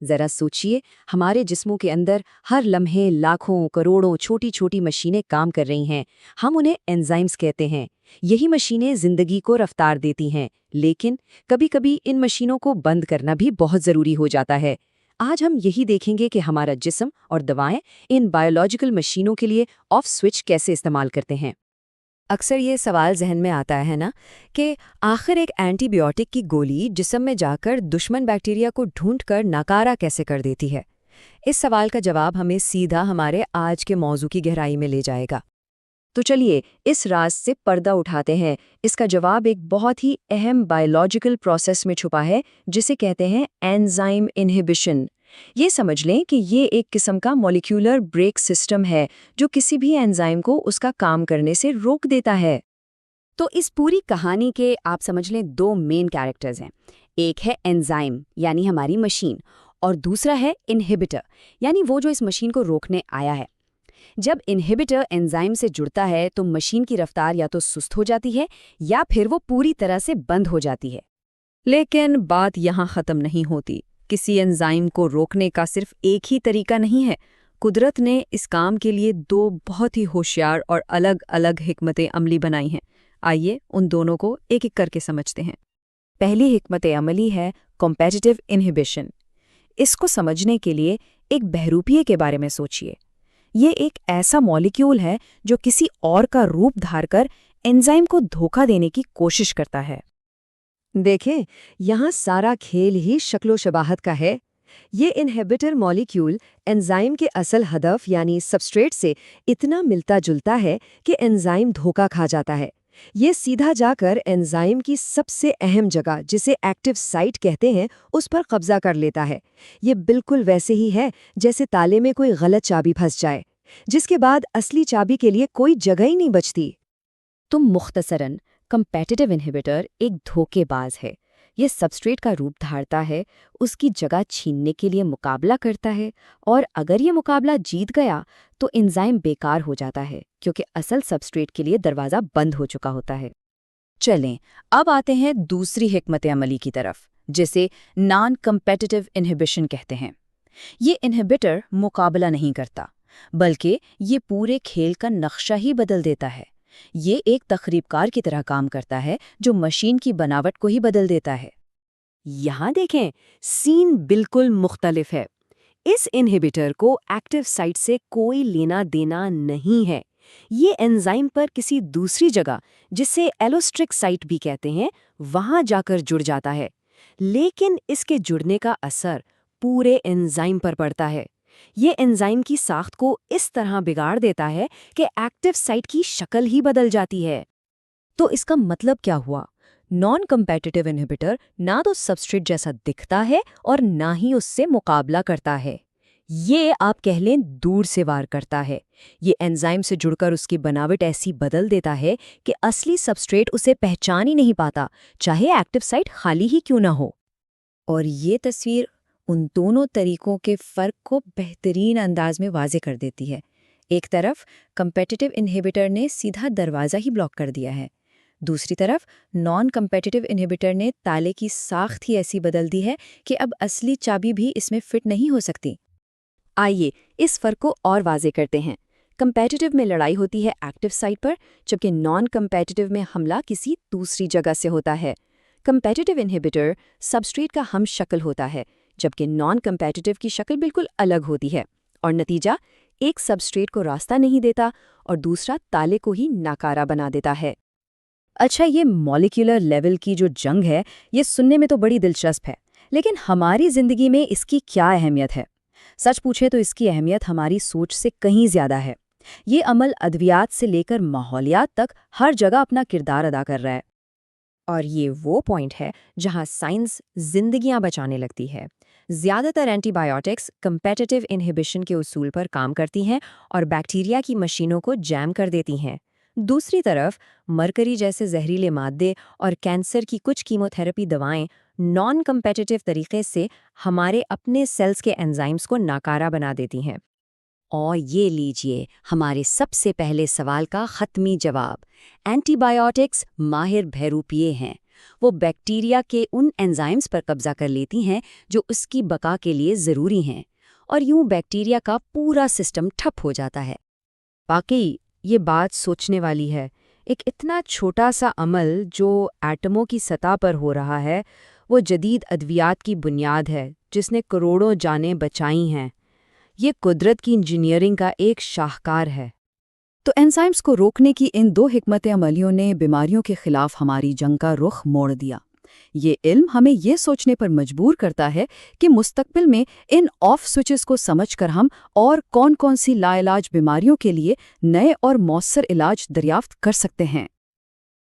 जरा सोचिए, हमारे जिस्मों के अंदर हर लम्हे लाखों करोड़ों छोटी छोटी मशीनें काम कर रही हैं। हम उन्हें एंजाइम्स कहते हैं। यही मशीनें जिंदगी को रफ्तार देती हैं, लेकिन कभी-कभी इन मशीनों को बंद करना भी बहुत जरूरी हो जाता है। आज हम यही देखेंगे कि हमारा जिस्म और दवाएं इन बायोलॉजिकल मशीनों के लिए ऑफ स्विच कैसे इस्तेमाल करते हैं। अक्सर ये सवाल जहन में आता है ना कि आखिर एक एंटीबायोटिक की गोली जिस्म में जाकर दुश्मन बैक्टीरिया को ढूंढकर नाकारा कैसे कर देती है। इस सवाल का जवाब हमें सीधा हमारे आज के मौजू की गहराई में ले जाएगा। तो चलिए इस राज से पर्दा उठाते हैं। इसका जवाब एक बहुत ही अहम बायोलॉजिकल प्रोसेस में छुपा है, जिसे कहते हैं एंजाइम इनहिबिशन। ये समझ लें कि ये एक किस्म का मॉलिक्यूलर ब्रेक सिस्टम है जो किसी भी एंजाइम को उसका काम करने से रोक देता है। तो इस पूरी कहानी के आप समझ लें दो मेन कैरेक्टर्स हैं। एक है एंजाइम यानी हमारी मशीन, और दूसरा है इनहिबिटर यानी वो जो इस मशीन को रोकने आया है। जब इनहिबिटर एंजाइम से जुड़ता है तो मशीन की रफ्तार या तो सुस्त हो जाती है या फिर वो पूरी तरह से बंद हो जाती है। लेकिन बात यहाँ ख़त्म नहीं होती। किसी एंजाइम को रोकने का सिर्फ एक ही तरीका नहीं है। कुदरत ने इस काम के लिए दो बहुत ही होशियार और अलग अलग हिकमतें अमली बनाई हैं। आइए उन दोनों को एक एक करके समझते हैं। पहली हिकमत अमली है कॉम्पिटिटिव इनहिबिशन। इसको समझने के लिए एक बहरूपिये के बारे में सोचिए। ये एक ऐसा मॉलिक्यूल है जो किसी और का रूप धारकर एंजाइम को धोखा देने की कोशिश करता है। देखें, यहाँ सारा खेल ही शक्लो-शबाहत का है। ये इनहिबिटर मॉलिक्यूल एंजाइम के असल हदफ यानी सबस्ट्रेट से इतना मिलता-जुलता है कि एंजाइम धोखा खा जाता है। ये सीधा जाकर एंजाइम की सबसे अहम जगह, जिसे एक्टिव साइट कहते हैं, उस पर कब्जा कर लेता है। ये बिल्कुल वैसे ही है जैसे ताले में कोई गलत चाबी फंस जाए, जिसके बाद असली चाबी के लिए कोई जगह ही नहीं बचती। तो मुख्तसरन कम्पेटिटिव इनहिबिटर एक धोखेबाज है। ये सबस्ट्रेट का रूप धारता है, उसकी जगह छीनने के लिए मुकाबला करता है, और अगर ये मुकाबला जीत गया तो एंजाइम बेकार हो जाता है, क्योंकि असल सबस्ट्रेट के लिए दरवाज़ा बंद हो चुका होता है। चलें, अब आते हैं दूसरी हिकमत अमली की तरफ, जिसे नॉन कम्पेटिटिव इनहिबिशन कहते हैं। ये इनहिबिटर मुकाबला नहीं करता, बल्कि ये पूरे खेल का नक्शा ही बदल देता है। ये एक तखरीबकार की तरह काम करता है जो मशीन की बनावट को ही बदल देता है। यहाँ देखें, सीन बिल्कुल मुख्तलिफ है। इस इनहिबिटर को एक्टिव साइट से कोई लेना देना नहीं है। ये एंजाइम पर किसी दूसरी जगह, जिसे एलोस्ट्रिक साइट भी कहते हैं, वहां जाकर जुड़ जाता है। लेकिन इसके जुड़ने का असर पूरे एंजाइम पर पड़ता है। ये एंजाइम की साख्त को इस तरह बिगाड़ देता है कि एक्टिव साइट की शक्ल ही बदल जाती है। तो इसका मतलब क्या हुआ? नॉन कम्पेटिटिव इनहिबिटर ना तो सबस्ट्रेट जैसा दिखता है और ना ही उससे मुकाबला करता है। ये आप कह लें दूर से वार करता है। ये एंजाइम से जुड़कर उसकी बनावट ऐसी बदल देता है कि असली सबस्ट्रेट उसे पहचान ही नहीं पाता, चाहे एक्टिव साइट खाली ही क्यों ना हो। और ये तस्वीर उन दोनों तरीकों के फ़र्क को बेहतरीन अंदाज में वाज़े कर देती है। एक तरफ कम्पेटिटिव इनहिबिटर ने सीधा दरवाज़ा ही ब्लॉक कर दिया है, दूसरी तरफ नॉन कम्पेटिटिव इनहिबिटर ने ताले की साख्त ही ऐसी बदल दी है कि अब असली चाबी भी इसमें फिट नहीं हो सकती। आइए इस फ़र्क को और वाज़े करते हैं। कम्पेटिटिव में लड़ाई होती है एक्टिव साइट पर, जबकि नॉन कम्पेटिटिव में हमला किसी दूसरी जगह से होता है। कम्पेटिटिव इनहिबिटर सबस्ट्रेट का हम शक्ल होता है, जबकि नॉन कम्पेटिटिव की शक्ल बिल्कुल अलग होती है, और नतीजा एक सबस्ट्रेट को रास्ता नहीं देता और दूसरा ताले को ही नाकारा बना देता है। अच्छा, ये मॉलिक्यूलर लेवल की जो जंग है, ये सुनने में तो बड़ी दिलचस्प है, लेकिन हमारी ज़िंदगी में इसकी क्या अहमियत है? सच पूछे तो इसकी अहमियत हमारी सोच से कहीं ज़्यादा है। ये अमल अद्वियात से लेकर माहौलियात तक हर जगह अपना किरदार अदा कर रहा है। और ये वो पॉइंट है जहां साइंस जिंदगियां बचाने लगती है। ज़्यादातर एंटीबायोटिक्स कम्पेटिटिव इनहिबिशन के उसूल पर काम करती हैं और बैक्टीरिया की मशीनों को जैम कर देती हैं। दूसरी तरफ मरकरी जैसे जहरीले मादे और कैंसर की कुछ कीमोथेरेपी दवाएं नॉन कम्पेटिटिव तरीके से हमारे अपने सेल्स के एंजाइम्स को नाकारा बना देती हैं। और ये लीजिए हमारे सबसे पहले सवाल का ख़त्मी जवाब। एंटीबायोटिक्स माहिर बहरूपिये हैं, वो बैक्टीरिया के उन एंजाइम्स पर कब्जा कर लेती हैं जो उसकी बका के लिए ज़रूरी हैं, और यूं बैक्टीरिया का पूरा सिस्टम ठप हो जाता है। वाकई ये बात सोचने वाली है। एक इतना छोटा सा अमल जो एटमों की सतह पर हो रहा है, वो जदीद अद्वियात की बुनियाद है जिसने करोड़ों जानें बचाई हैं। ये कुदरत की इंजीनियरिंग का एक शाहकार है। तो एंजाइम्स को रोकने की इन दो हिकमत अमलियों ने बीमारियों के खिलाफ हमारी जंग का रुख मोड़ दिया। ये इल्म हमें ये सोचने पर मजबूर करता है कि मुस्तकबिल में इन ऑफ स्विचेस को समझकर हम और कौन-कौन सी लाइलाज बीमारियों के लिए नए और मौसर इलाज दरियाफ्त कर सकते हैं।